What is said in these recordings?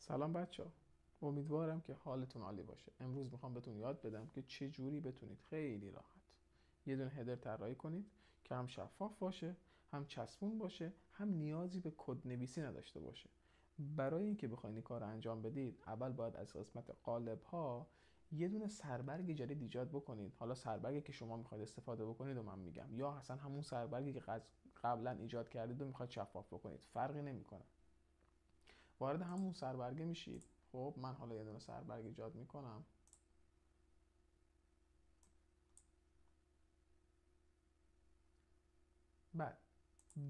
سلام بچه. امیدوارم که حالتون عالی باشه. امروز میخوام بهتون یاد بدم که چه جوری بتونید خیلی راحت یه دونه هدر طراحی کنید که هم شفاف باشه، هم چسبون باشه، هم نیازی به کد نویسی نداشته باشه. برای اینکه بخواید این کار رو انجام بدید، اول باید از قسمت قالب ها یه دونه سربرگ جدید ایجاد بکنید. حالا سربرگی که شما میخواید استفاده بکنید و من میگم، یا اصلا همون سربرگی که قبلا ایجاد کردید و میخواید شفاف بکنید، فرقی نمیکنه. وارد همون سربرگه میشید. خب من حالا یه دونه سربرگ ایجاد میکنم. بعد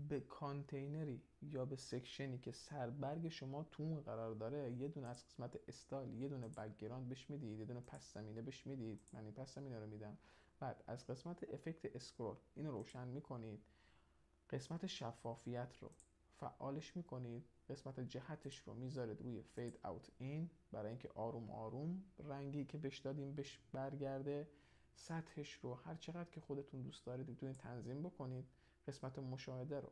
به کانتینری یا به سکشنی که سربرگ شما تو اون قرار داره، یه دونه از قسمت استایل یه دونه بک‌گراند بهش میدید، یه دونه پس زمینه بهش میدید. من این پس زمینه رو میدم. بعد از قسمت افکت اسکرول اینو روشن میکنید. قسمت شفافیت رو فعالش میکنید. قسمت جهتش رو میذارید روی فید اوت این، برای اینکه آروم آروم رنگی که بهش دادیم بهش برگرده. سطحش رو هر چقدر که خودتون دوست دارید میتونید تنظیم بکنید. قسمت مشاهده رو،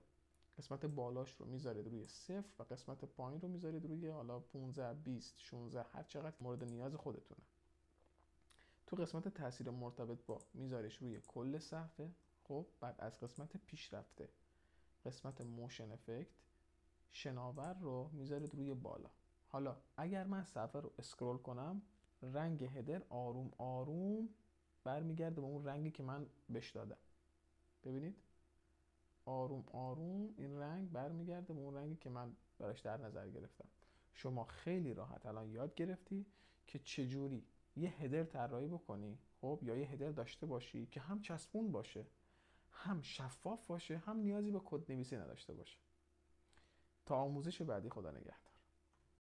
قسمت بالاش رو میذارید روی صفر و قسمت پایین رو میذارید روی حالا 15 20 16 هر چقدر مورد نیاز خودتونه. تو قسمت تاثیر مرتبط با میذاریش روی کل صفحه. خب بعد از قسمت پیشرفته، قسمت موشن افکت، شناور رو میذارید روی بالا. حالا اگر من صفحه رو اسکرول کنم، رنگ هدر آروم آروم برمیگرده به اون رنگی که من بهش دادم. ببینید آروم آروم این رنگ برمیگرده به اون رنگی که من براش در نظر گرفتم. شما خیلی راحت الان یاد گرفتی که چجوری یه هدر طراحی بکنی، خب یا یه هدر داشته باشی که هم چسبون باشه، هم شفاف باشه، هم نیازی به کد نویسی نداشته باشه. تا آموزش بعدی، خدا نگهدار.